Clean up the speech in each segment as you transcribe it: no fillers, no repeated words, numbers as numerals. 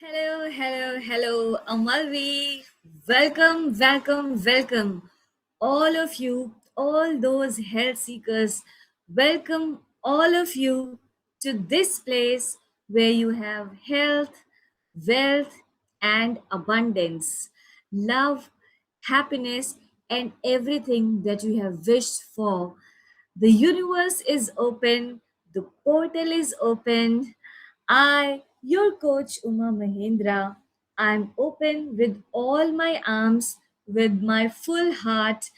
Hello, hello, hello, Amalvi. Welcome, all of you, all those health seekers. Welcome, all of you, to this place where you have health, wealth, and abundance, love, happiness, and everything that you have wished for. The universe is open, the portal is open. I, your coach Uma Mahendra, I'm open with all my arms, with my full heart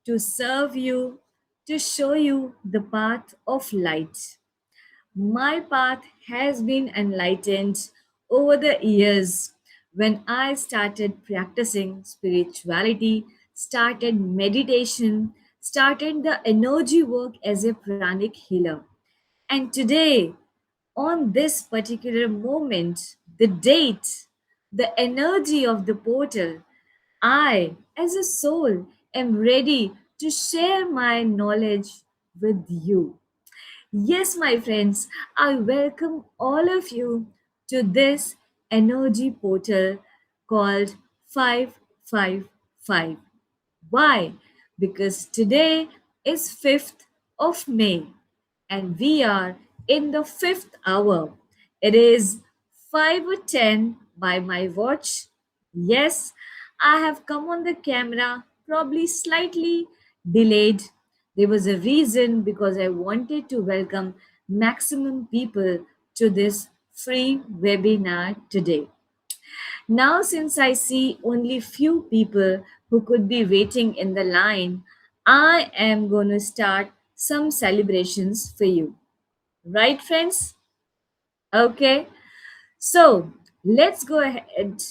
to serve you, to show you the path of light. My path has been enlightened over the years when I started practicing spirituality, started meditation, started the energy work as a pranic healer. And today, on this particular moment, the date, the energy of the portal, I, as a soul, am ready to share my knowledge with you. Yes, my friends, I welcome all of you to this energy portal called 555. Why? Because today is 5th of May and we are in the 5th hour. It is 5:10 by my watch. Yes, I have come on the camera, probably slightly delayed. There was a reason because I wanted to welcome maximum people to this free webinar today. Now, since I see only few people who could be waiting in the line, I am going to start some celebrations for you. Right, friends? Okay. So, let's go ahead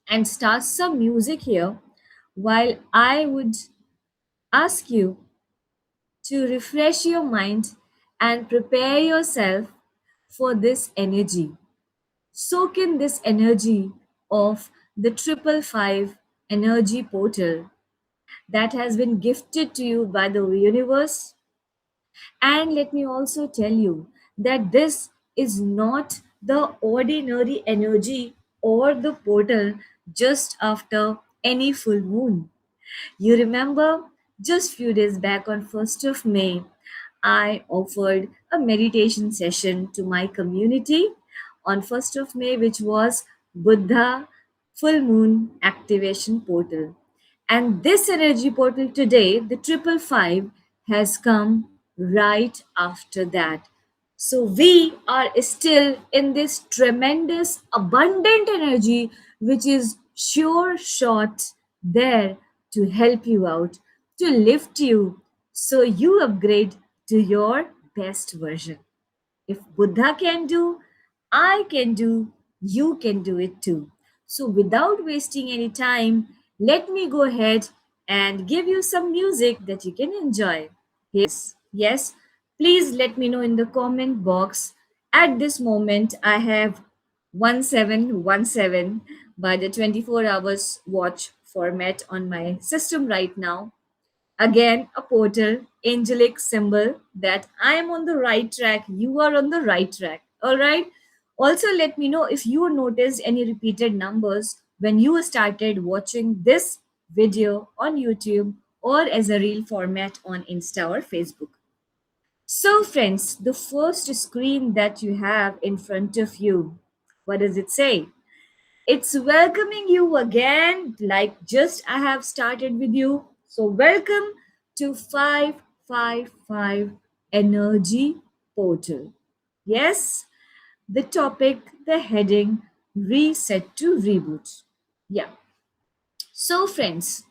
and start some music here while I would ask you to refresh your mind and prepare yourself for this energy. Soak in this energy of the 555 energy portal that has been gifted to you by the universe. And let me also tell you that this is not the ordinary energy or the portal just after any full moon. You remember just few days back on 1st of May, I offered a meditation session to my community on 1st of May, which was Buddha Full Moon Activation Portal. And this energy portal today, the 555, has come right after that. So we are still in this tremendous, abundant energy, which is sure shot there to help you out, to lift you, so you upgrade to your best version. If Buddha can do, I can do, you can do it too. So, without wasting any time, let me go ahead and give you some music that you can enjoy. Yes, please let me know in the comment box. At this moment, I have 1717 by the 24 hours watch format on my system right now. Again, a portal, angelic symbol that I am on the right track, you are on the right track. All right. Also, let me know if you noticed any repeated numbers when you started watching this video on YouTube or as a reel format on Insta or Facebook. So, friends, the first screen that you have in front of you, what does it say? It's welcoming you again, like just I have started with you. So, welcome to 555 Energy Portal. Yes, the topic, the heading, Reset to Reboot. Yeah. So, friends,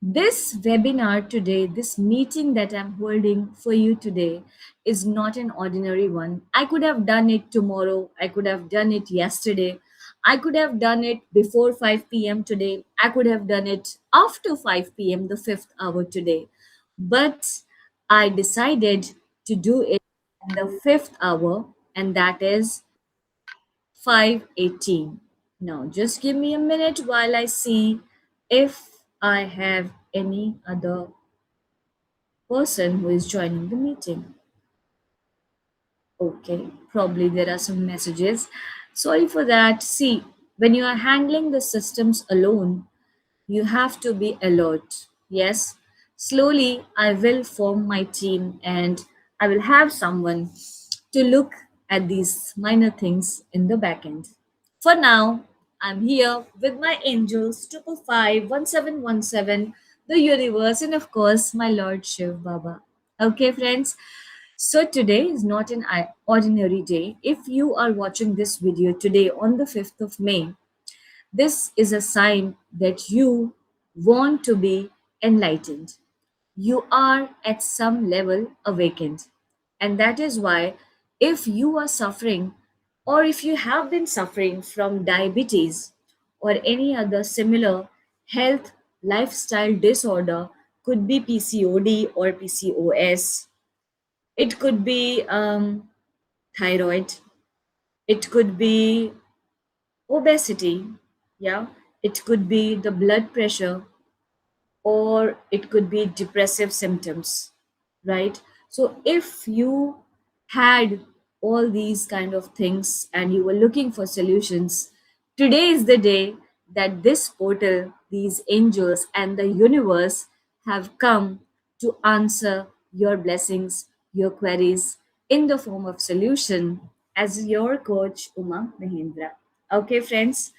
this webinar today, this meeting that I'm holding for you today, is not an ordinary one. I could have done it tomorrow. I could have done it yesterday. I could have done it before 5 p.m. today. I could have done it after 5 p.m., the 5th hour today. But I decided to do it in the 5th hour, and that is 5:18. Now, just give me a minute while I see if I have any other person who is joining the meeting. Okay, probably there are some messages. Sorry for that. See, when you are handling the systems alone, you have to be alert. Yes, slowly I will form my team and I will have someone to look at these minor things in the back end. For now, I'm here with my angels, 555 1717, the universe, and of course, my Lord Shiv Baba. Okay, friends. So today is not an ordinary day. If you are watching this video today on the 5th of May, this is a sign that you want to be enlightened. You are at some level awakened. And that is why, if you are suffering or if you have been suffering from diabetes or any other similar health lifestyle disorder, could be PCOD or PCOS, it could be thyroid, it could be obesity, yeah, it could be the blood pressure, or it could be depressive symptoms, right? So if you had all these kind of things and you were looking for solutions, today is the day that this portal, these angels and the universe have come to answer your blessings, your queries in the form of solution as your coach Uma Mahendra. Okay, friends,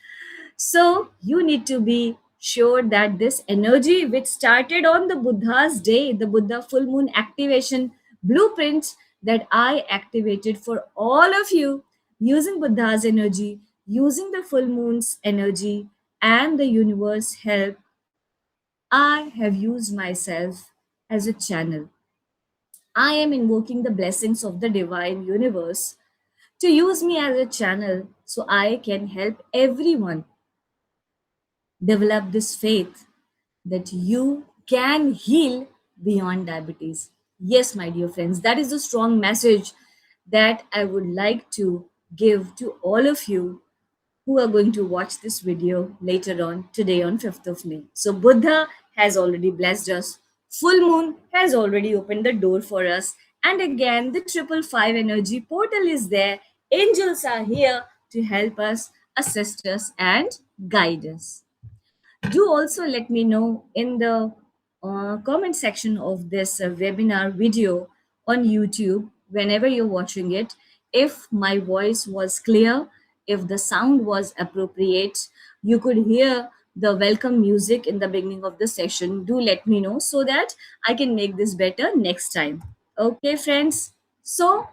so you need to be sure that this energy, which started on the Buddha's day, the Buddha full moon activation blueprint that I activated for all of you using Buddha's energy, using the full moon's energy and the universe help, I have used myself as a channel. I am invoking the blessings of the divine universe to use me as a channel so I can help everyone develop this faith that you can heal beyond diabetes. Yes, my dear friends, that is the strong message that I would like to give to all of you who are going to watch this video later on today on 5th of May. So, Buddha has already blessed us, full moon has already opened the door for us, and again, the 555 energy portal is there. Angels are here to help us, assist us, and guide us. Do also let me know in the comment section of this webinar video on YouTube whenever you're watching it, if my voice was clear, if the sound was appropriate, you could hear the welcome music in the beginning of the session. Do let me know so that I can make this better next time. Okay, friends. So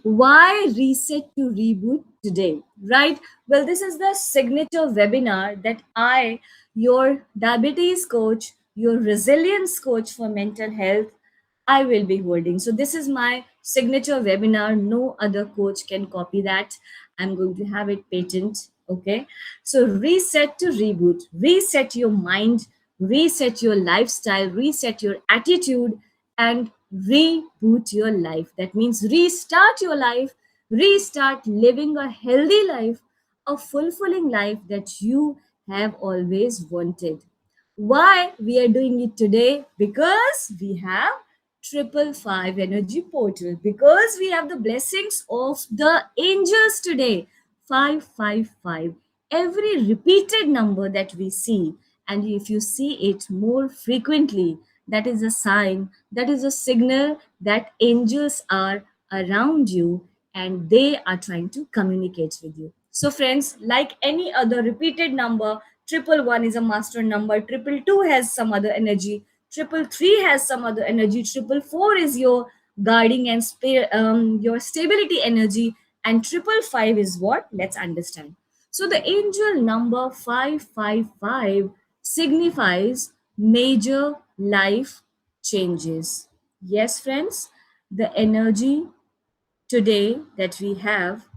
why reset to reboot today, right? Well, this is the signature webinar that I, your diabetes coach, your resilience coach for mental health, I will be holding. So this is my signature webinar. No other coach can copy that. I'm going to have it patent. Okay. So reset to reboot, reset your mind, reset your lifestyle, reset your attitude, and reboot your life. That means restart your life, restart living a healthy life, a fulfilling life that you have always wanted. Why we are doing it today? Because we have 555 energy portal, because we have the blessings of the angels today. 555, every repeated number that we see, and if you see it more frequently, that is a sign, that is a signal that angels are around you and they are trying to communicate with you. So friends, like any other repeated number, 111 is a master number, 222 has some other energy, 333 has some other energy, 444 is your guarding and your stability energy, and 555 is what? Let's understand. So the angel number 555 signifies major life changes. Yes, friends, the energy today that we have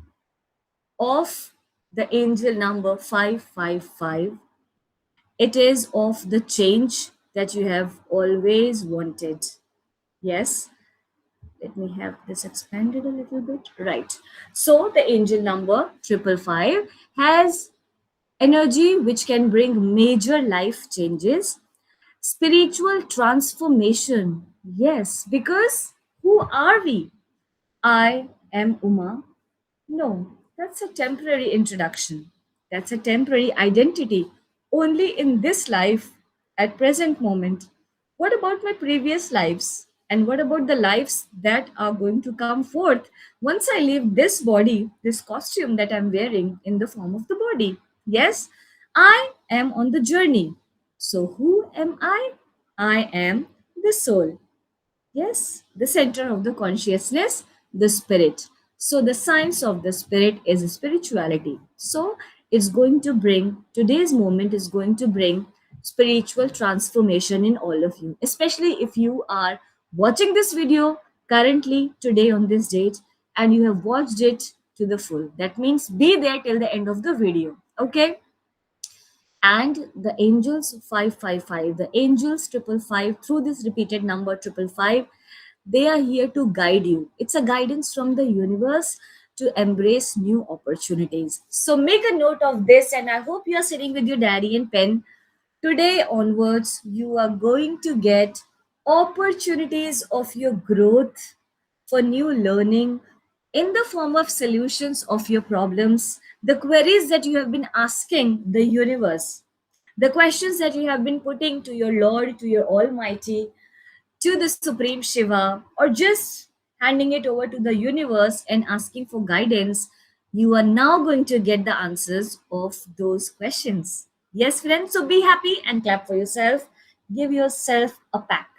of the angel number 555, it is of the change that you have always wanted. Yes, let me have this expanded a little bit. Right. So the angel number 555 has energy which can bring major life changes, spiritual transformation. Yes, because who are we? I am Uma. No. that's a temporary introduction. That's a temporary identity. Only in this life, at present moment. What about my previous lives? And what about the lives that are going to come forth once I leave this body, this costume that I'm wearing in the form of the body? Yes, I am on the journey. So who am I? I am the soul. Yes, the center of the consciousness, the spirit. So, the science of the spirit is spirituality. So, it's going to bring, today's moment is going to bring spiritual transformation in all of you, especially if you are watching this video currently, today, on this date, and you have watched it to the full. That means be there till the end of the video. Okay, and the angels 555, the angels 555, through this repeated number 555, they are here to guide you. It's a guidance from the universe to embrace new opportunities. So make a note of this, and I hope you are sitting with your diary and pen. Today onwards, you are going to get opportunities of your growth for new learning in the form of solutions of your problems, the queries that you have been asking the universe, the questions that you have been putting to your Lord, to your Almighty, to the Supreme Shiva, or just handing it over to the universe and asking for guidance, you are now going to get the answers of those questions. Yes, friends, so be happy and clap for yourself. Give yourself a pack.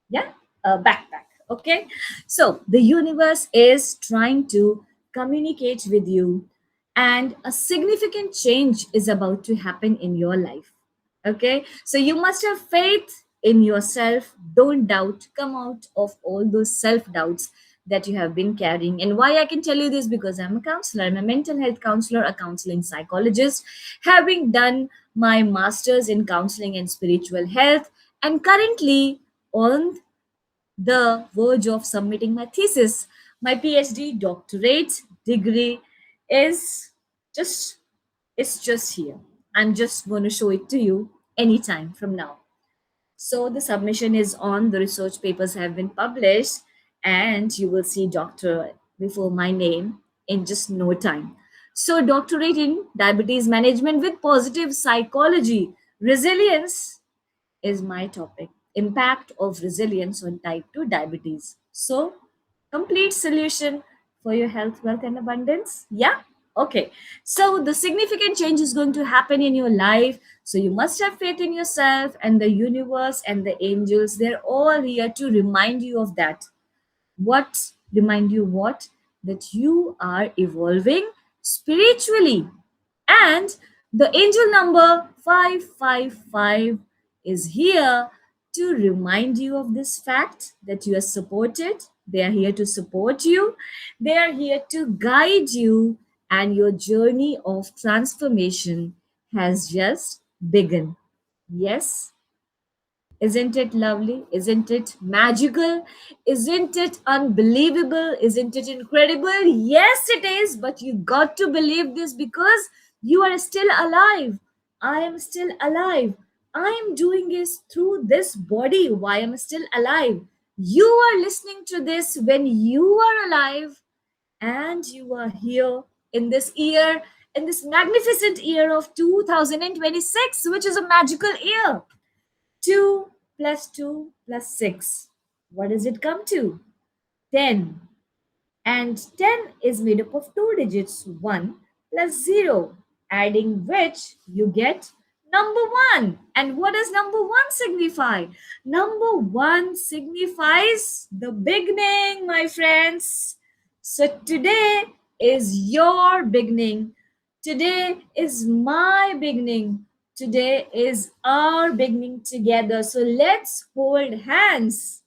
Yeah, a backpack. Okay, so the universe is trying to communicate with you, and a significant change is about to happen in your life. Okay, so you must have faith in yourself. Don't doubt. Come out of all those self doubts that you have been carrying. And why I can tell you this, because I'm a counselor, I'm a mental health counselor, a counseling psychologist, having done my master's in counseling and spiritual health, and currently on the verge of submitting my thesis. My PhD doctorate degree is just it's just here. I'm just going to show it to you anytime from now. So the submission is on, the research papers have been published, and you will see doctor before my name in just no time. So doctorate in diabetes management with positive psychology, resilience is my topic. Impact of resilience on type 2 diabetes. So, complete solution for your health, wealth, and abundance. Yeah? Okay. So, the significant change is going to happen in your life. So, you must have faith in yourself, and the universe and the angels. They're all here to remind you of that. What? Remind you what? That you are evolving spiritually. And the angel number 555 is here to remind you of this fact that you are supported. They are here to support you. They are here to guide you, and your journey of transformation has just begun. Yes, isn't it lovely? Isn't it magical? Isn't it unbelievable? Isn't it incredible? Yes, it is. But you got to believe this, because you are still alive. I am still alive. I am doing this through this body. Why am I still alive? You are listening to this when you are alive, and you are here in this year, in this magnificent year of 2026, which is a magical year. 2 plus 2 plus 6. What does it come to? 10. And 10 is made up of two digits, 1 plus 0, adding which you get number 1. And what does number 1 signify? Number 1 signifies the beginning, my friends. So today is your beginning. Today is my beginning. Today is our beginning together. So let's hold hands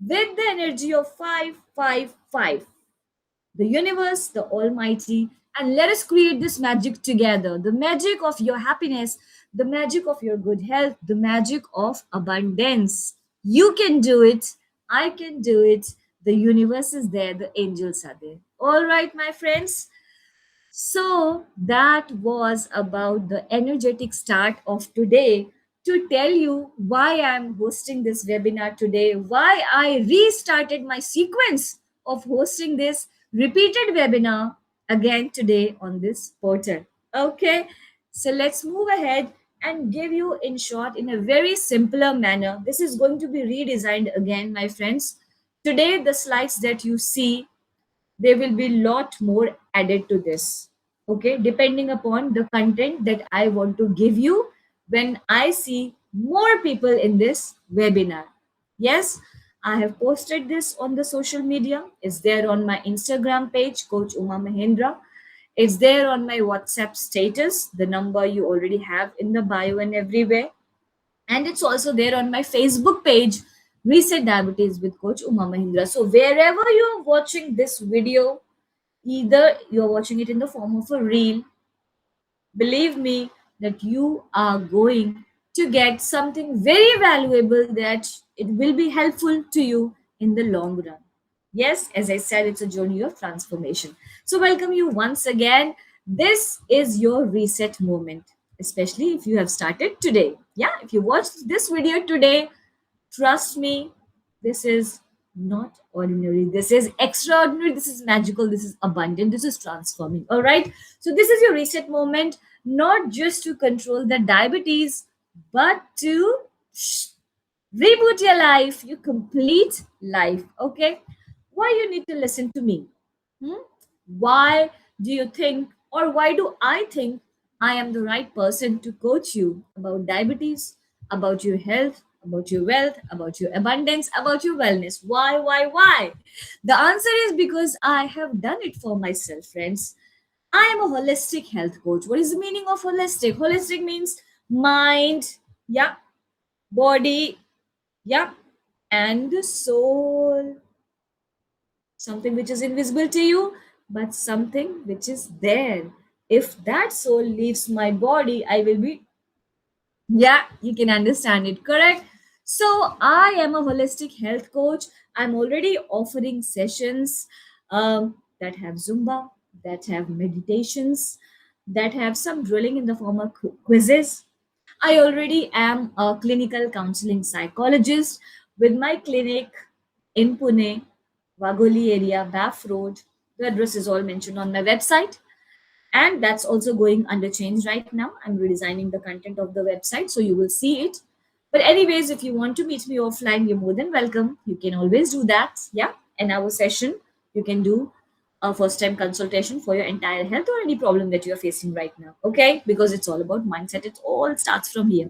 with the energy of 555, the universe, the Almighty, and let us create this magic together, the magic of your happiness, the magic of your good health, the magic of abundance. You can do it. I can do it. The universe is there, the angels are there. All right, my friends. So that was about the energetic start of today, to tell you why I'm hosting this webinar today, why I restarted my sequence of hosting this repeated webinar. again today on this portal. Okay, so let's move ahead and give you in short in a very simpler manner. This is going to be redesigned again, my friends. Today, the slides that you see, there will be lot more added to this. Okay, depending upon the content that I want to give you when I see more people in this webinar. Yes, I have posted this on the social media. It's there on my Instagram page, Coach Uma Mahendra. It's there on my WhatsApp status, the number you already have in the bio and everywhere. And it's also there on my Facebook page, Reset Diabetes with Coach Uma Mahindra. So wherever you're watching this video, either you're watching it in the form of a reel, believe me that you are going to get something very valuable that it will be helpful to you in the long run. Yes, as I said, it's a journey of transformation. So, welcome you once again. This is your reset moment, especially if you have started today. Yeah, if you watched this video today, trust me, this is not ordinary. This is extraordinary. This is magical. This is abundant. This is transforming. All right. So, this is your reset moment, not just to control the diabetes, but to reboot your life, your complete life. Okay. Why you need to listen to me? Hmm? Why do you think, or why do I think I am the right person to coach you about diabetes, about your health, about your wealth, about your abundance, about your wellness? Why? The answer is because I have done it for myself, friends. I am a holistic health coach. What is the meaning of holistic? Holistic means mind, yeah, body, yeah, and the soul. Something which is invisible to you, but something which is there. If that soul leaves my body, I will be, yeah, you can understand it, correct? So, I am a holistic health coach. I'm already offering sessions that have Zumba, that have meditations, that have some drilling in the form of quizzes. I already am a clinical counseling psychologist with my clinic in Pune, Wagholi area, BAF Road. The address is all mentioned on my website. And that's also going under change right now. I'm redesigning the content of the website, so you will see it. But, anyways, if you want to meet me offline, you're more than welcome. You can always do that. Yeah. An hour session, you can do a first time consultation for your entire health or any problem that you're facing right now. Okay. Because it's all about mindset, it all starts from here.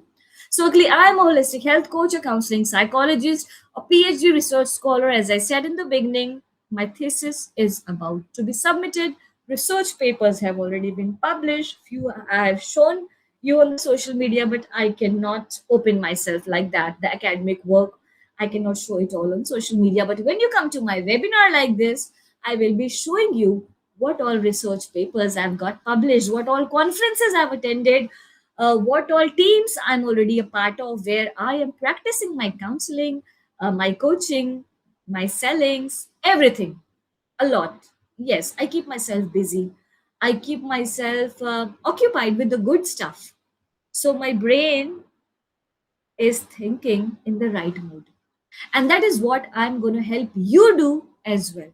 So, I'm a holistic health coach, a counseling psychologist, a PhD research scholar. As I said in the beginning, my thesis is about to be submitted. Research papers have already been published. Few I have shown you on the social media, but I cannot open myself like that. The academic work, I cannot show it all on social media. But when you come to my webinar like this, I will be showing you what all research papers I've got published, what all conferences I've attended, what all teams I'm already a part of, where I am practicing my counseling, my coaching, my sellings, everything. A lot. Yes, I keep myself busy. I keep myself occupied with the good stuff. So my brain is thinking in the right mood. And that is what I'm going to help you do as well.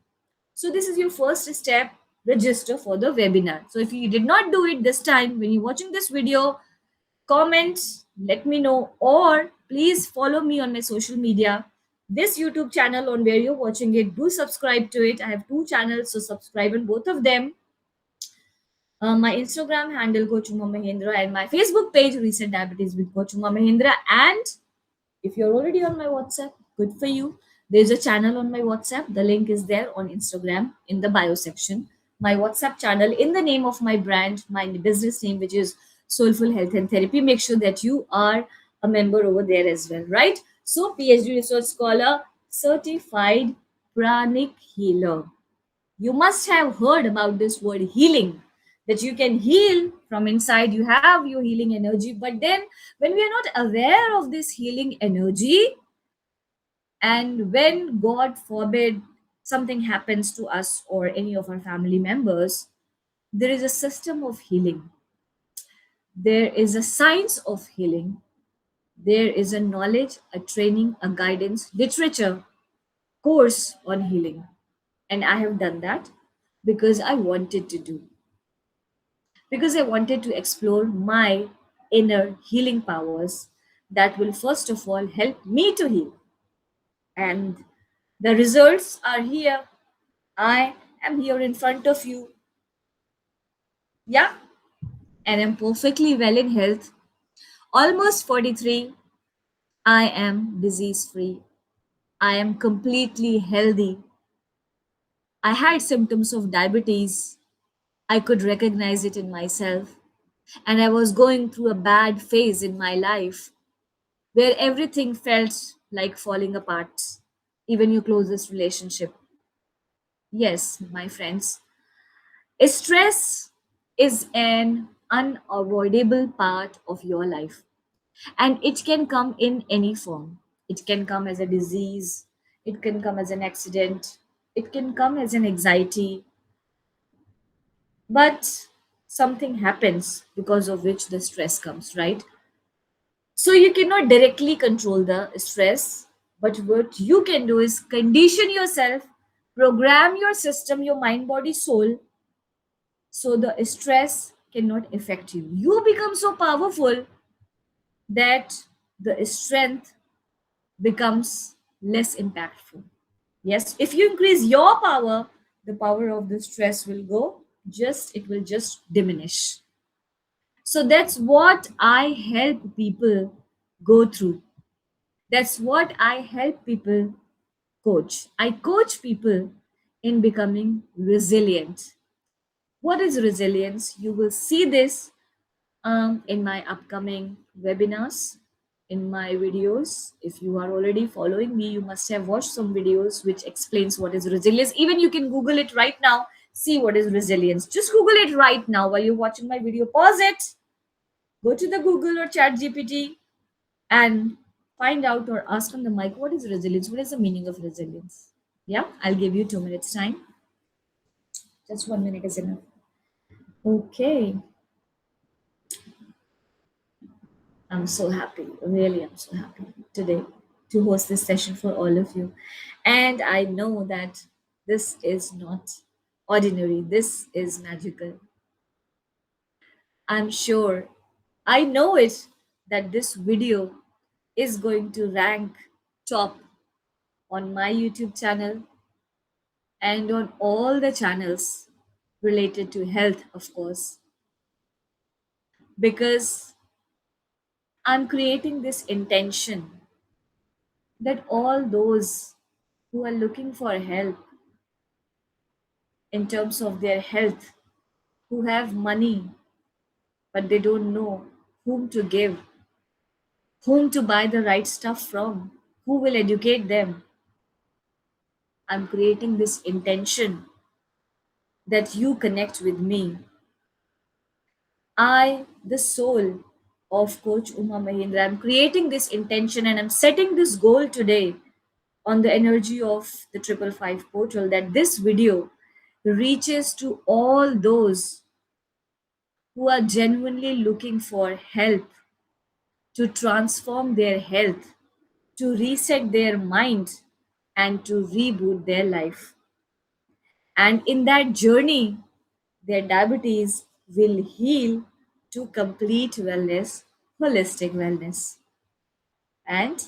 So this is your first step, register for the webinar. So if you did not do it this time, when you're watching this video, comment, let me know, or please follow me on my social media. This YouTube channel on where you're watching it, do subscribe to it. I have two channels, so subscribe on both of them. My Instagram handle Coach Uma Mahendra and my Facebook page Reset Diabetes with Coach Uma Mahendra. And if you're already on my WhatsApp, good for you. There's a channel on my WhatsApp. The link is there on Instagram in the bio section. My WhatsApp channel in the name of my brand, my business name, which is Soulful Health and Therapy. Make sure that you are a member over there as well, right? So, PhD research scholar, certified pranic healer. You must have heard about this word healing, that you can heal from inside. You have your healing energy. But then, when we are not aware of this healing energy, and when, God forbid, something happens to us or any of our family members, there is a system of healing. There is a science of healing. There is a knowledge, a training, a guidance, literature, course on healing. And I have done that. because I wanted to do, because I wanted to explore my inner healing powers that will first of all help me to heal. And the results are here. I am here in front of you. Yeah, and I'm perfectly well in health. Almost 43. I am disease free. I am completely healthy. I had symptoms of diabetes. I could recognize it in myself. And I was going through a bad phase in my life where everything felt like falling apart, even your closest relationship. Yes, my friends, stress is an unavoidable part of your life, and it can come in any form. It can come as a disease, it can come as an accident, it can come as an anxiety, but something happens because of which the stress comes, right? So you cannot directly control the stress, but what you can do is condition yourself, program your system, your mind, body, soul, so the stress cannot affect you. You become so powerful that the strength becomes less impactful. Yes, if you increase your power, the power of the stress will go, just it will just diminish. So that's what I help people go through. That's what I help people coach. I coach people in becoming resilient. What is resilience? You will see this in my upcoming webinars, in my videos. If you are already following me, you must have watched some videos which explains what is resilience. Even you can Google it right now, see what is resilience. Just Google it right now while you're watching my video. Pause it, go to the Google or Chat GPT and find out or ask on the mic what is resilience, what is the meaning of resilience. Yeah, I'll give you 2 minutes time. Just 1 minute is enough. Okay, I'm so happy. Really, I'm so happy today to host this session for all of you. And I know that this is not ordinary, this is magical. I'm sure, I know it, that this video is going to rank top on my YouTube channel and on all the channels related to health, of course, because I'm creating this intention that all those who are looking for help in terms of their health, who have money but they don't know whom to give, whom to buy the right stuff from, who will educate them, I'm creating this intention that you connect with me. I, the soul of Coach Uma Mahindra, I'm creating this intention and I'm setting this goal today on the energy of the 555 portal that this video reaches to all those who are genuinely looking for help to transform their health, to reset their mind, and to reboot their life. And in that journey, their diabetes will heal to complete wellness, holistic wellness. And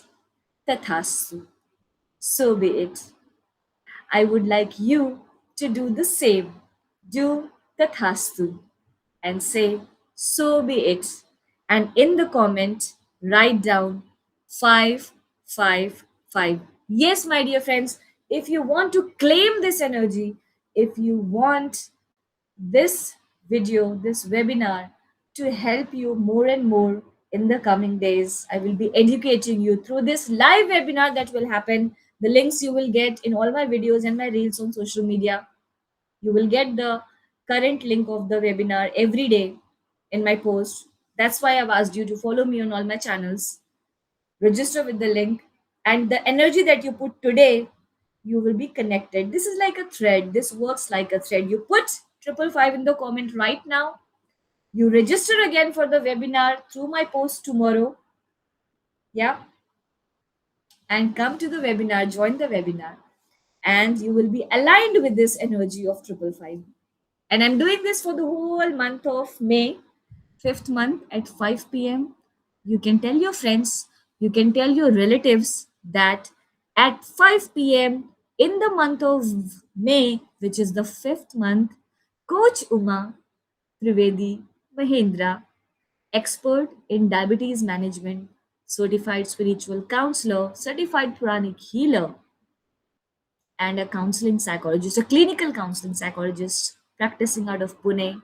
tathastu, so be it. I would like you to do the same. Do tathastu and say, so be it. And in the comment, write down 555. Yes, my dear friends, if you want to claim this energy, if you want this video, this webinar to help you more and more in the coming days. I will be educating you through this live webinar that will happen. The links you will get in all my videos and my reels on social media. You will get the current link of the webinar every day in my post. That's why I've asked you to follow me on all my channels, register with the link, and the energy that you put today, you will be connected. This is like a thread. This works like a thread. You put 555 in the comment right now. You register again for the webinar through my post tomorrow. Yeah. And come to the webinar, join the webinar. and you will be aligned with this energy of triple five. And I'm doing this for the whole month of May, fifth month at 5 p.m. You can tell your friends, you can tell your relatives that at 5 p.m. in the month of May, which is the fifth month, Coach Uma Trivedi Mahendra, expert in diabetes management, certified spiritual counselor, certified pranic healer, and a counseling psychologist, a clinical counseling psychologist practicing out of Pune,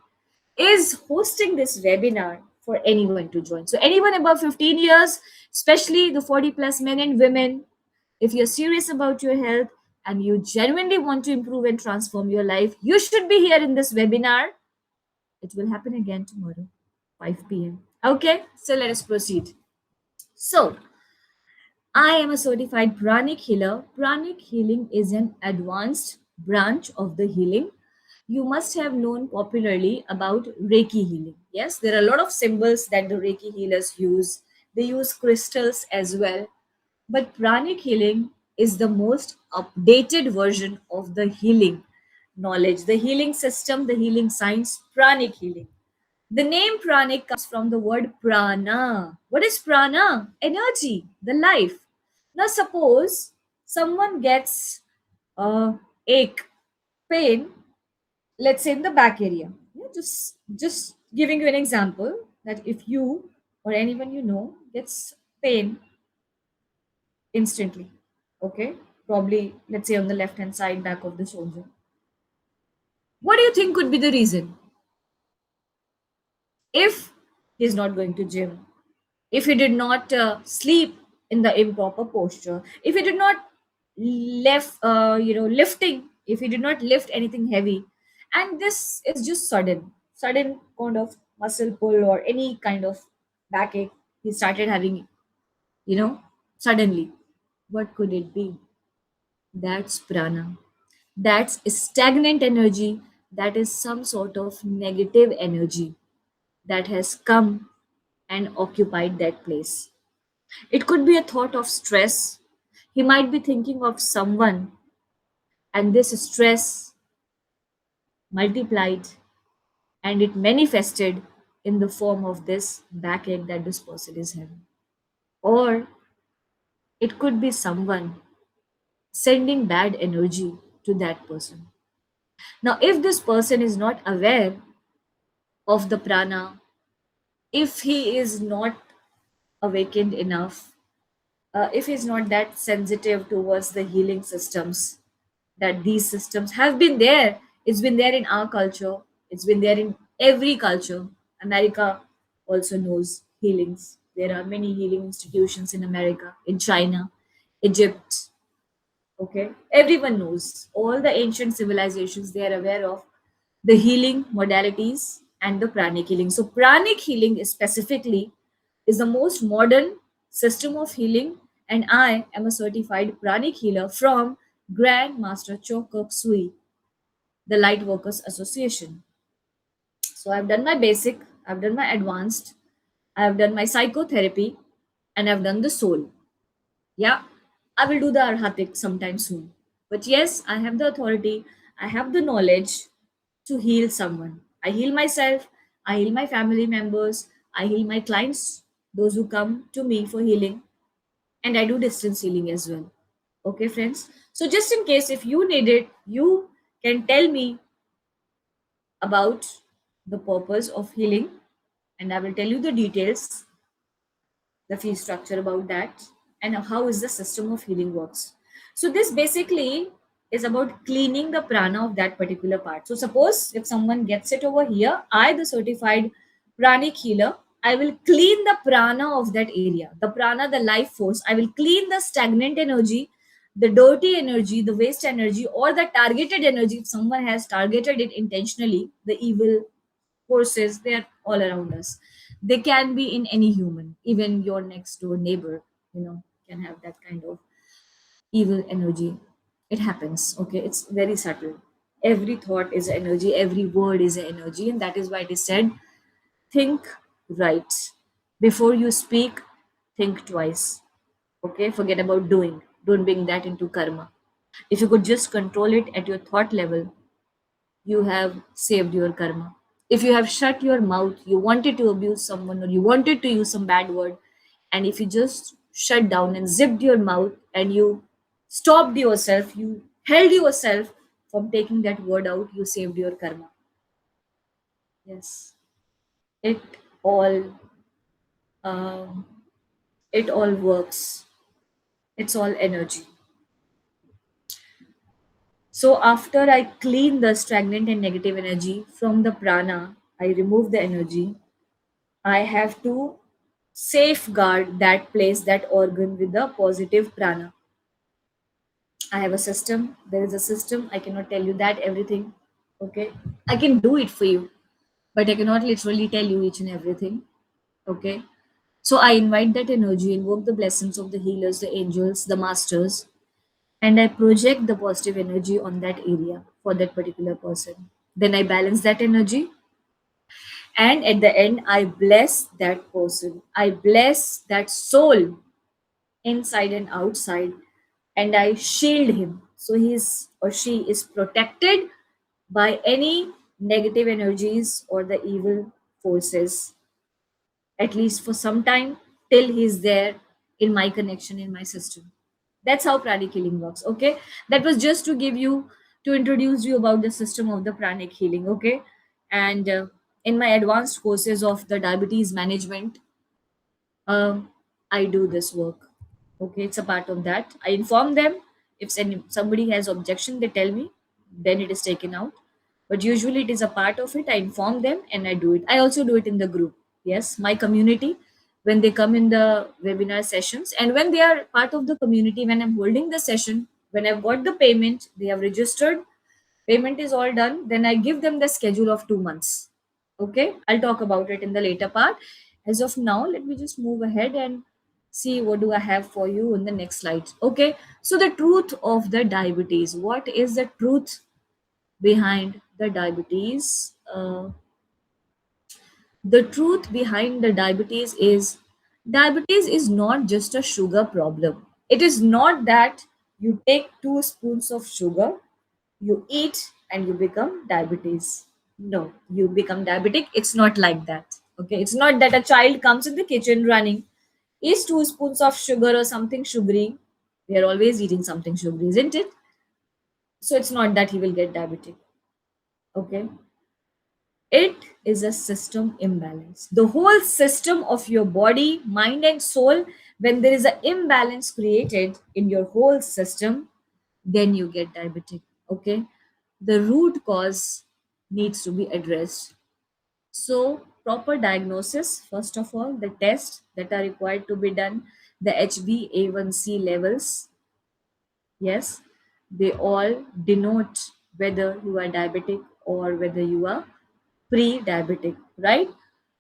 is hosting this webinar for anyone to join. So, anyone above 15 years, especially the 40 plus men and women, if you're serious about your health and you genuinely want to improve and transform your life, you should be here in this webinar. It will happen again tomorrow, 5 p.m. Okay, so let us proceed. So, I am a certified pranic healer. Pranic healing is an advanced branch of the healing. You must have known popularly about Reiki healing. Yes, there are a lot of symbols that the Reiki healers use. They use crystals as well. But pranic healing is the most updated version of the healing knowledge, the healing system, the healing science, pranic healing. The name pranic comes from the word prana. What is prana? Energy, the life. Now, suppose someone gets ache, pain, let's say in the back area. Yeah, just giving you an example that if you or anyone you know gets pain instantly, okay, probably let's say on the left hand side back of the shoulder. What do you think could be the reason? If he's not going to gym, if he did not sleep in the improper posture, if he did not lifting, if he did not lift anything heavy, and this is just sudden kind of muscle pull or any kind of backache he started having, you know, suddenly, what could it be? That's prana. That's stagnant energy. That is some sort of negative energy that has come and occupied that place. It could be a thought of stress. He might be thinking of someone, and this stress multiplied and it manifested in the form of this backache that this person is having. Or it could be someone sending bad energy to that person. Now, if this person is not aware of the prana, if he is not awakened enough, if he's not that sensitive towards the healing systems, that these systems have been there. It's been there in our culture. It's been there in every culture. America also knows healings. There are many healing institutions in America, in China, Egypt. Okay, everyone knows. All the ancient civilizations, they are aware of the healing modalities and the pranic healing. So, pranic healing is specifically is the most modern system of healing, and I am a certified pranic healer from Grand Master Chokuk Sui, the Light Workers Association. So, I've done my basic, I've done my advanced, I've done my psychotherapy, and I've done the soul. Yeah, I will do the Arhatic sometime soon. But yes, I have the authority, I have the knowledge to heal someone. I heal myself, I heal my family members, I heal my clients, those who come to me for healing, and I do distance healing as well. Okay, friends? So, just in case if you need it, you can tell me about the purpose of healing, and I will tell you the details, the fee structure about that, and how is the system of healing works. So this basically is about cleaning the prana of that particular part. So suppose if someone gets it over here, I, the certified pranic healer, I will clean the prana of that area, the prana, the life force. I will clean the stagnant energy, the dirty energy, the waste energy, or the targeted energy. If someone has targeted it intentionally, the evil forces, they are all around us. They can be in any human, even your next door neighbor, can have that kind of evil energy. It happens, okay? It's very subtle. Every thought is energy, every word is energy, and that is why it is said, think right. Before you speak, think twice. Okay, forget about doing. Don't bring that into karma. If you could just control it at your thought level, you have saved your karma. If you have shut your mouth, you wanted to abuse someone or you wanted to use some bad word, and if you just shut down and zipped your mouth and you stopped yourself, you held yourself from taking that word out, you saved your karma. Yes, it all um, it all works. It's all energy. So after I clean the stagnant and negative energy from the prana, I remove the energy. I have to safeguard that place, that organ with the positive prana. I have a system. There is a system. I cannot tell you that everything. Okay. I can do it for you, but I cannot literally tell you each and everything. Okay. So I invite that energy, invoke the blessings of the healers, the angels, the masters, and I project the positive energy on that area for that particular person. Then I balance that energy, and at the end, I bless that person. I bless that soul inside and outside, and I shield him. So he is or she is protected by any negative energies or the evil forces, at least for some time, till he's there in my connection, in my system. That's how pranic healing works. Okay, that was just to give you, to introduce you about the system of the pranic healing. Okay, and in my advanced courses of the diabetes management, um, I do this work. Okay, it's a part of that. I inform them. If somebody has objection, they tell me, then it is taken out. But usually it is a part of it. I inform them and I do it. I also do it in the group. Yes, my community, when they come in the webinar sessions and when they are part of the community, when I'm holding the session, when I've got the payment, they have registered, payment is all done, then I give them the schedule of 2 months. Okay, I'll talk about it in the later part. As of now, let me just move ahead and see what do I have for you in the next slide. Okay, so the truth of the diabetes. What is the truth behind the diabetes? The truth behind the diabetes is not just a sugar problem. It is not that you take 2 spoons of sugar, you eat and you become diabetes. No, you become diabetic. It's not like that. Okay, it's not that a child comes in the kitchen running, eats 2 spoons of sugar or something sugary. We are always eating something sugary, isn't it? So it's not that he will get diabetic. Okay, it is a system imbalance. The whole system of your body, mind, and soul, when there is an imbalance created in your whole system, then you get diabetic. Okay, the root cause needs to be addressed. So, proper diagnosis, first of all, the tests that are required to be done, the HbA1c levels, yes, they all denote whether you are diabetic or whether you are pre diabetic, right?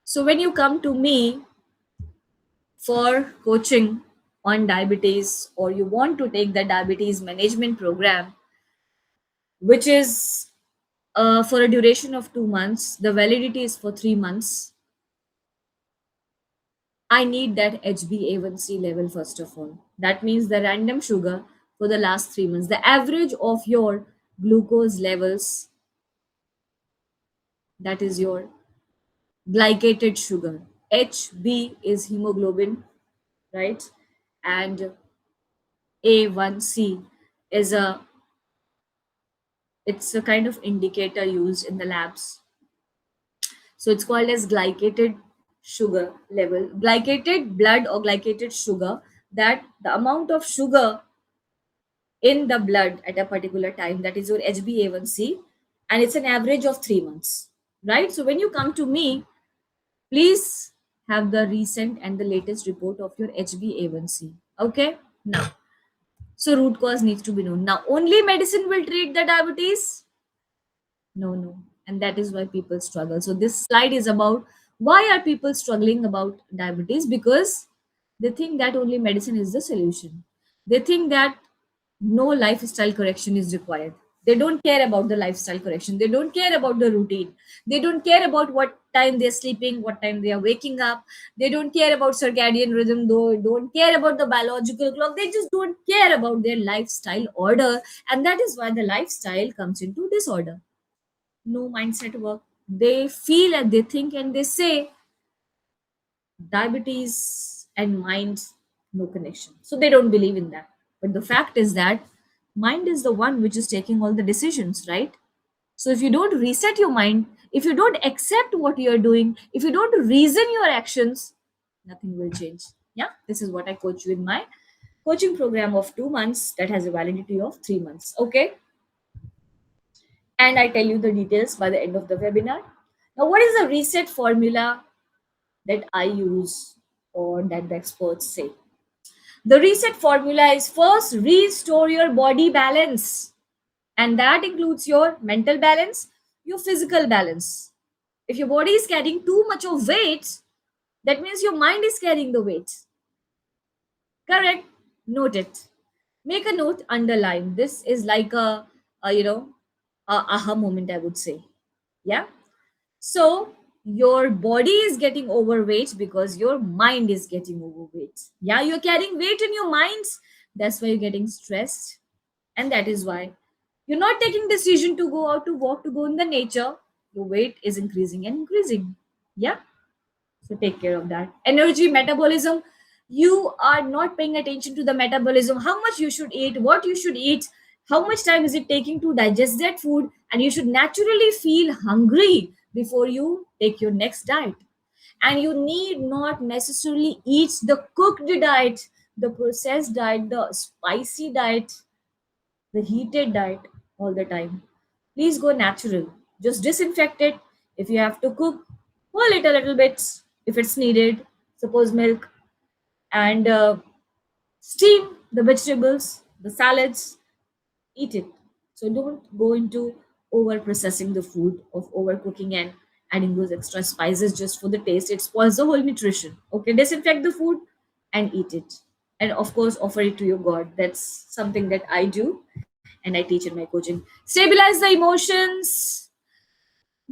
So, when you come to me for coaching on diabetes or you want to take the diabetes management program, which is for a duration of 2 months, the validity is for 3 months. I need that HbA1c level first of all. That means the random sugar for the last 3 months, the average of your glucose levels, that is your glycated sugar. HB is hemoglobin, right? And A1C is it's a kind of indicator used in the labs. So it's called as glycated sugar level, glycated blood or glycated sugar, that the amount of sugar in the blood at a particular time, that is your HbA1c, and it's an average of 3 months, right? So when you come to me, please have the recent and the latest report of your HbA1c. Okay, now, so root cause needs to be known. Now, only medicine will treat the diabetes? No, no. And that is why people struggle. So this slide is about why are people struggling about diabetes? Because they think that only medicine is the solution. They think that no lifestyle correction is required. They don't care about the lifestyle correction. They don't care about the routine. They don't care about what time they're sleeping, what time they are waking up. They don't care about circadian rhythm, though, don't care about the biological clock. They just don't care about their lifestyle order. And that is why the lifestyle comes into disorder. No mindset work. They feel and they think and they say diabetes and mind, no connection. So they don't believe in that. But the fact is that mind is the one which is taking all the decisions, right? So if you don't reset your mind, if you don't accept what you're doing, if you don't reason your actions, nothing will change. Yeah, this is what I coach you in my coaching program of 2 months that has a validity of 3 months. Okay. And I tell you the details by the end of the webinar. Now, what is the reset formula that I use or that the experts say? The reset formula is first restore your body balance, and that includes your mental balance, your physical balance. If your body is carrying too much of weight, that means your mind is carrying the weight. Correct? Note it. Make a note, underline. This is like a aha moment, I would say. Yeah. So your body is getting overweight because your mind is getting overweight. Yeah, you're carrying weight in your minds. That's why you're getting stressed. And that is why you're not taking decision to go out to walk, to go in the nature. Your weight is increasing and increasing. Yeah. So take care of that. Energy, metabolism. You are not paying attention to the metabolism, how much you should eat, what you should eat, how much time is it taking to digest that food, and you should naturally feel hungry before you take your next diet. And you need not necessarily eat the cooked diet, the processed diet, the spicy diet, the heated diet all the time. Please go natural. Just disinfect it. If you have to cook, boil it a little bit if it's needed. Suppose milk, and steam the vegetables, the salads, eat it. So don't go into over processing the food, of overcooking and adding those extra spices just for the taste. It spoils the whole nutrition. Okay, disinfect the food and eat it. And of course, offer it to your God. That's something that I do and I teach in my coaching. Stabilize the emotions.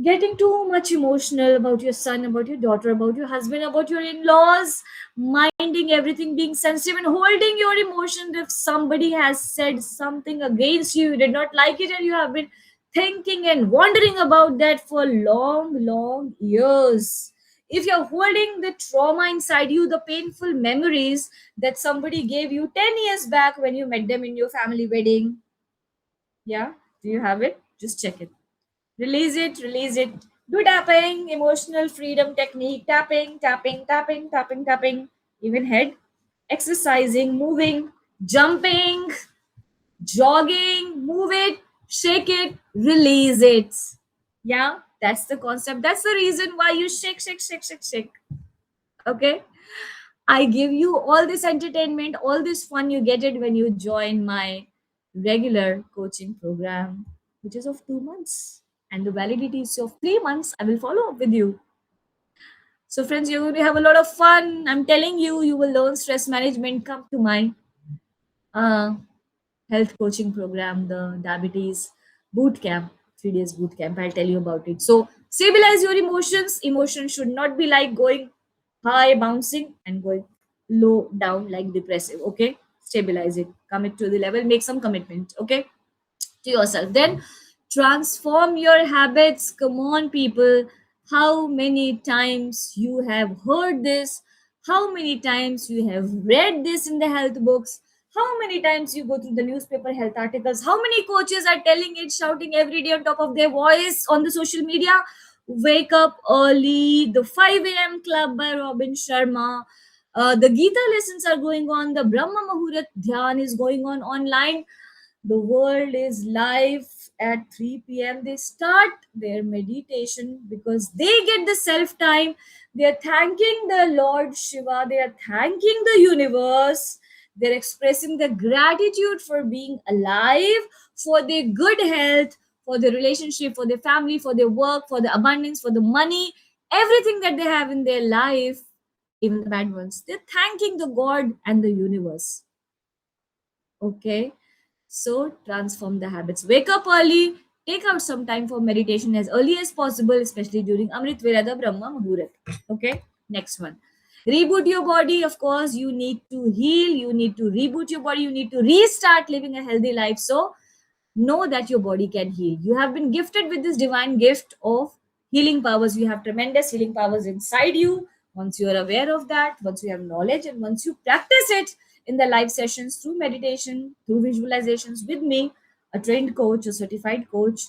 Getting too much emotional about your son, about your daughter, about your husband, about your in-laws, minding everything, being sensitive and holding your emotions. If somebody has said something against you, you did not like it, and you have been thinking and wondering about that for long years. If you're holding the trauma inside you, the painful memories that somebody gave you 10 years back when you met them in your family wedding, yeah, do you have it? Just check it. Release it, release it. Do tapping, emotional freedom technique, tapping, tapping, tapping, tapping, tapping, even head, exercising, moving, jumping, jogging, move it, shake it, release it. Yeah, that's the concept. That's the reason why you shake, shake, shake, shake, shake. Okay. I give you all this entertainment, all this fun. You get it when you join my regular coaching program, which is of 2 months. And the validity is of 3 months. I will follow up with you. So, friends, you're going to have a lot of fun. I'm telling you, you will learn stress management. Come to my uh, health coaching program, the diabetes boot camp, 3 days boot camp. I'll tell you about it. So, stabilize your emotions. Emotions should not be like going high, bouncing, and going low, down, like depressive. Okay, stabilize it, commit to the level, make some commitment. Okay, to yourself. Then transform your habits. Come on, people. How many times you have heard this? How many times you have read this in the health books? How many times you go through the newspaper health articles? How many coaches are telling it, shouting every day on top of their voice on the social media? Wake up early. The 5 a.m. Club by Robin Sharma. The Gita lessons are going on. The Brahma Muhurat Dhyan is going on online. The world is live at 3 p.m. They start their meditation because they get the self time. They are thanking the Lord Shiva. They are thanking the universe. They're expressing their gratitude for being alive, for their good health, for their relationship, for their family, for their work, for the abundance, for the money, everything that they have in their life, even the bad ones. They're thanking the God and the universe. Okay. So transform the habits. Wake up early. Take out some time for meditation as early as possible, especially during Amrit Vela, the Brahma Muhurat. Okay, next one. Reboot your body. Of course, you need to heal. You need to reboot your body. You need to restart living a healthy life. So know that your body can heal. You have been gifted with this divine gift of healing powers. You have tremendous healing powers inside you. Once you are aware of that, once you have knowledge, and once you practice it in the live sessions through meditation, through visualizations with me, a trained coach, a certified coach,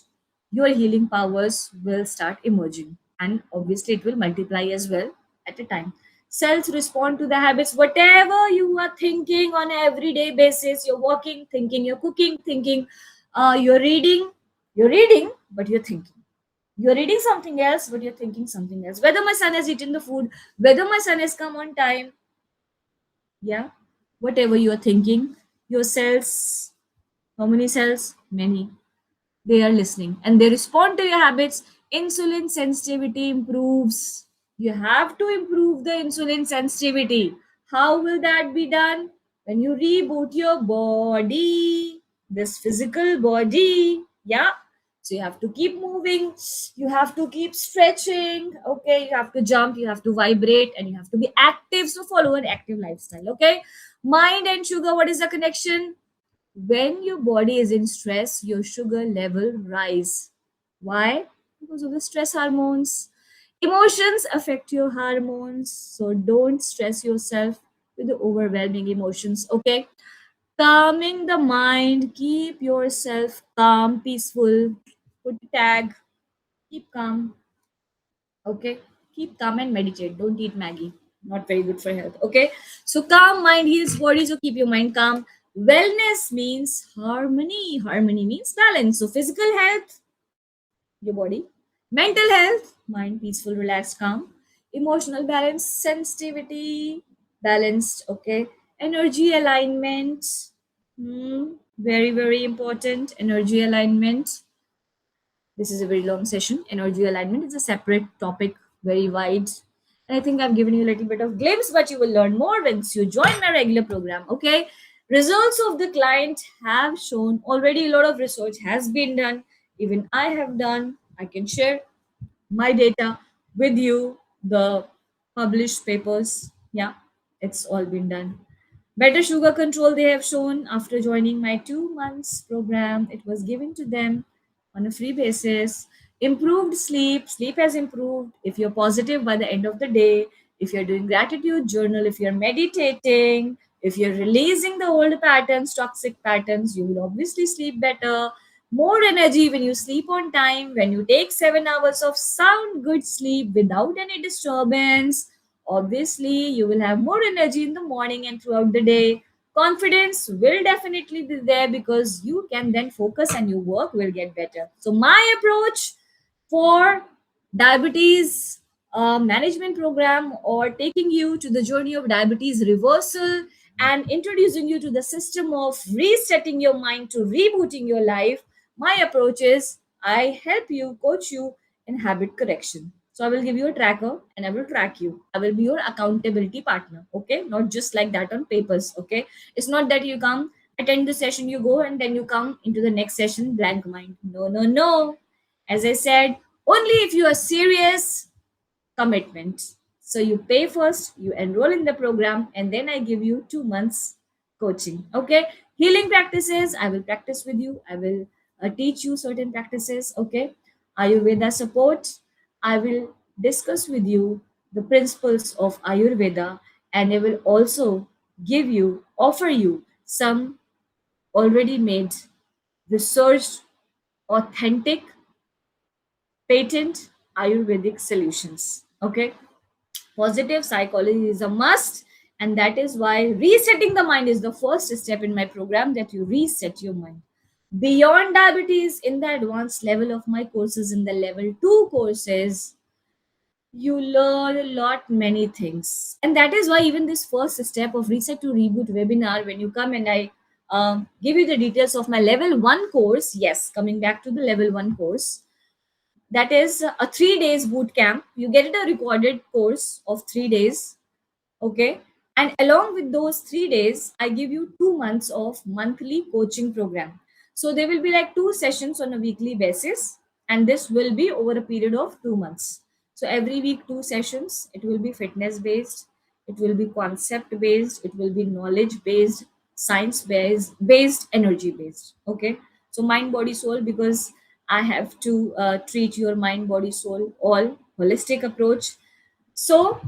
your healing powers will start emerging. And obviously, it will multiply as well at a time. Cells respond to the habits, whatever you are thinking on an everyday basis. You're walking, thinking, you're cooking, thinking, you're reading, but you're thinking. You're reading something else, but you're thinking something else. Whether my son has eaten the food, whether my son has come on time, yeah, whatever you're thinking, your cells, how many cells? Many. They are listening and they respond to your habits. Insulin sensitivity improves. You have to improve the insulin sensitivity. How will that be done? When you reboot your body, this physical body. Yeah. So you have to keep moving, you have to keep stretching, okay, you have to jump, you have to vibrate, and you have to be active. So follow an active lifestyle, okay? Mind and sugar, what is the connection? When your body is in stress, your sugar level rise. Why? Because of the stress hormones. Emotions affect your hormones, so don't stress yourself with the overwhelming emotions. Okay, calming the mind, keep yourself calm, peaceful. Put a tag, keep calm. Okay, keep calm and meditate. Don't eat Maggie, not very good for health. Okay, so calm mind heals body, so keep your mind calm. Wellness means harmony. Harmony means balance. So physical health, your body. Mental health, mind peaceful, relaxed, calm. Emotional balance, sensitivity, balanced. Okay, energy alignment. Very, very important. Energy alignment. This is a very long session. Energy alignment is a separate topic, very wide. And I think I've given you a little bit of glimpse, but you will learn more once you join my regular program. Okay. Results of the client have shown already, a lot of research has been done. Even I have done. I can share my data with you, the published papers. Yeah, it's all been done. Better sugar control they have shown after joining my 2 months program. It was given to them on a free basis. Improved sleep. Sleep has improved. If you're positive by the end of the day, if you're doing gratitude journal, if you're meditating, if you're releasing the old patterns, toxic patterns, you will obviously sleep better. More energy when you sleep on time, when you take 7 hours of sound, good sleep without any disturbance. Obviously, you will have more energy in the morning and throughout the day. Confidence will definitely be there because you can then focus and your work will get better. So, my approach for diabetes management program, or taking you to the journey of diabetes reversal and introducing you to the system of resetting your mind to rebooting your life, my approach is I help you, coach you in habit correction. So I will give you a tracker and I will track you. I will be your accountability partner. Okay. Not just like that on papers. Okay. It's not that you come, attend the session, you go, and then you come into the next session blank mind. No, no, no. As I said, only if you are serious, commitment. So you pay first, you enroll in the program, and then I give you 2 months coaching. Okay. Healing practices, I will practice with you. I will teach you certain practices. Okay. Ayurveda support, I will discuss with you the principles of Ayurveda, and I will also offer you some already made, researched, authentic, patent Ayurvedic solutions. Okay. Positive psychology is a must, and that is why resetting the mind is the first step in my program, that you reset your mind. Beyond diabetes, in the advanced level of my courses, in the level 2 courses, you learn a lot many things. And that is why even this first step of reset to reboot webinar, when you come and I give you the details of my level 1 course, yes, coming back to the level 1 course, that is a 3 days boot camp. You get it, a recorded course of 3 days. Okay. And along with those 3 days, I give you 2 months of monthly coaching program. So there will be like two sessions on a weekly basis, and this will be over a period of 2 months. So every week, two sessions. It will be fitness based, it will be concept based, it will be knowledge based, science based, energy based. Okay. So mind, body, soul, because I have to treat your mind, body, soul, all holistic approach. So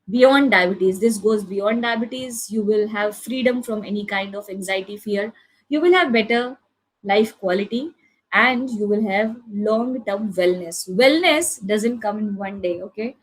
beyond diabetes, this goes beyond diabetes, you will have freedom from any kind of anxiety, fear, you will have better life quality, and you will have long term wellness doesn't come in one day. Okay,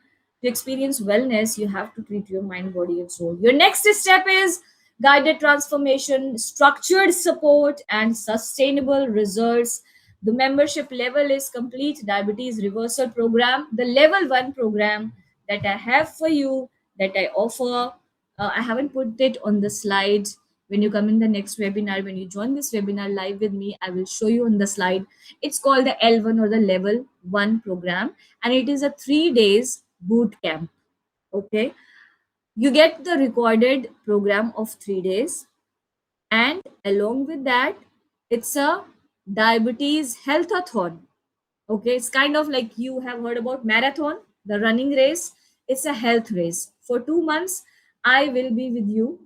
to experience wellness you have to treat your mind, body, and soul. Your next step is guided transformation, structured support, and sustainable results. The membership level is complete diabetes reversal program, the level 1 program that I have for you, that I offer. I haven't put it on the slide. When you come in the next webinar, when you join this webinar live with me, I will show you on the slide. It's called the L1 or the Level 1 program, and it is a 3 days boot camp. Okay, you get the recorded program of 3 days, and along with that, it's a diabetes healthathon. Okay, it's kind of like you have heard about marathon, the running race. It's a health race. For 2 months, I will be with you,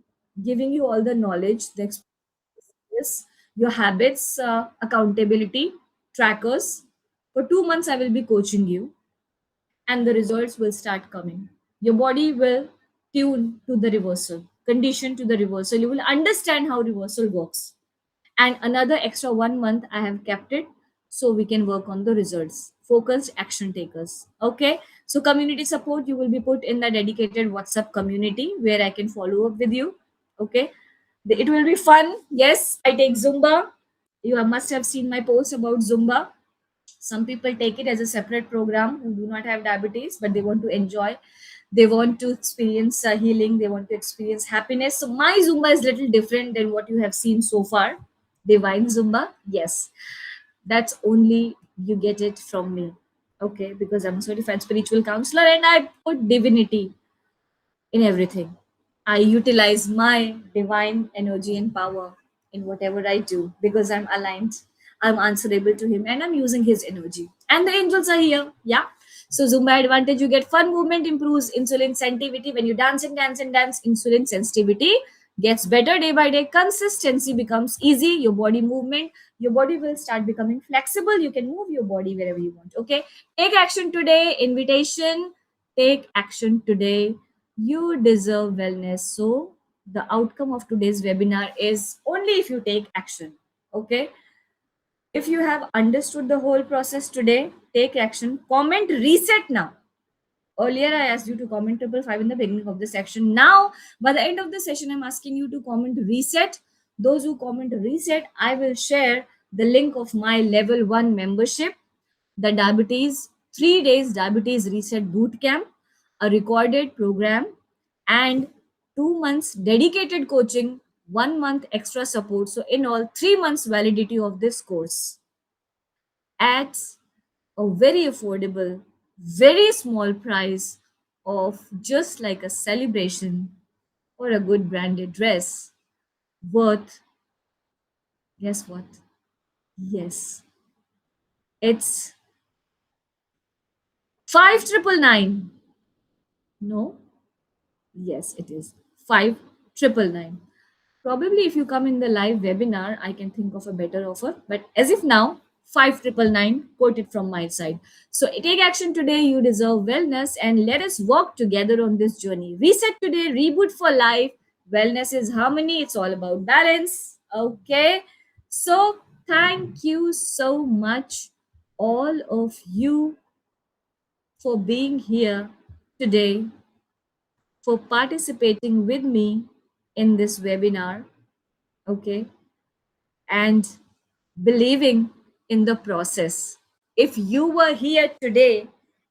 giving you all the knowledge, the experience, your habits, accountability, trackers. For 2 months, I will be coaching you, and the results will start coming. Your body will tune to the reversal, condition to the reversal. You will understand how reversal works, and another extra 1 month I have kept it so we can work on the results. Focused action takers. Okay. So community support, you will be put in the dedicated WhatsApp community where I can follow up with you. Okay. It will be fun. Yes, I take Zumba. You must have seen my post about Zumba. Some people take it as a separate program who do not have diabetes, but they want to enjoy. They want to experience healing. They want to experience happiness. So my Zumba is little different than what you have seen so far. Divine Zumba, yes, that's only you get it from me. Okay, because I'm a certified spiritual counselor and I put divinity in everything. I utilize my divine energy and power in whatever I do because I'm aligned, I'm answerable to Him, and I'm using His energy. And the angels are here. Yeah. So, Zumba advantage, you get fun movement, improves insulin sensitivity. When you dance and dance and dance, insulin sensitivity gets better day by day. Consistency becomes easy. Your body movement, your body will start becoming flexible. You can move your body wherever you want. Okay. Take action today. Invitation. Take action today. You deserve wellness. So, the outcome of today's webinar is only if you take action. Okay. If you have understood the whole process today, take action. Comment reset now. Earlier, I asked you to comment 555 in the beginning of the section. Now, by the end of the session, I'm asking you to comment reset. Those who comment reset, I will share the link of my level 1 membership, the diabetes 3 days diabetes reset boot camp, a recorded program, and 2 months dedicated coaching, 1 month extra support. So, in all, 3 months validity of this course at a very affordable, very small price of just like a celebration or a good branded dress worth, guess what? Yes, it's 5,999. No, yes, it is 5,999. Probably if you come in the live webinar, I can think of a better offer. But as if now, 5,999 quoted from my side. So take action today. You deserve wellness, and let us walk together on this journey. Reset today, reboot for life. Wellness is harmony. It's all about balance. Okay. So thank you so much, all of you, for being here today, for participating with me in this webinar. Okay, and believing in the process. If you were here today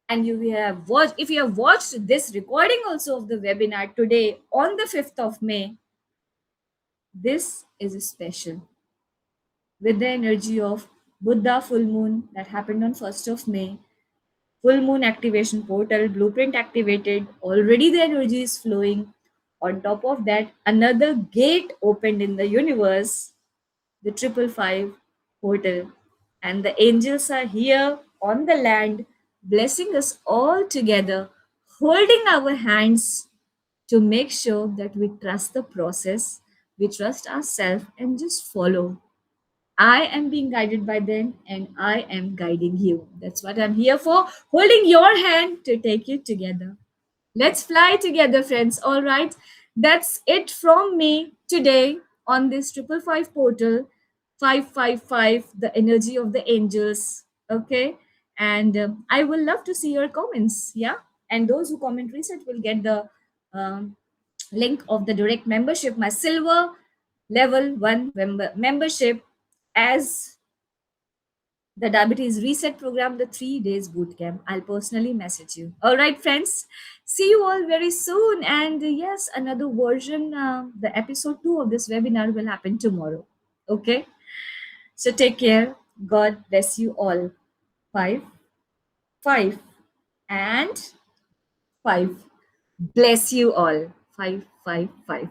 and if you have watched this recording also of the webinar today on the 5th of May, this is special. With the energy of Buddha full moon that happened on 1st of May, full moon activation portal, blueprint activated, already the energy is flowing. On top of that, another gate opened in the universe, the 555 portal. And the angels are here on the land, blessing us all together, holding our hands to make sure that we trust the process, we trust ourselves, and just follow. I am being guided by them and I am guiding you. That's what I'm here for, holding your hand to take you together. Let's fly together, friends. All right. That's it from me today on this 555 portal. 555, the energy of the angels. Okay. And I will love to see your comments. Yeah. And those who comment reset will get the um, link of the direct membership, my silver level one membership, as the diabetes reset program, the 3 days boot camp. I'll personally message you. All right, friends. See you all very soon. And yes, another version, the episode 2 of this webinar will happen tomorrow. Okay. So take care. God bless you all. Five, five, and five. Bless you all. Five, five, five.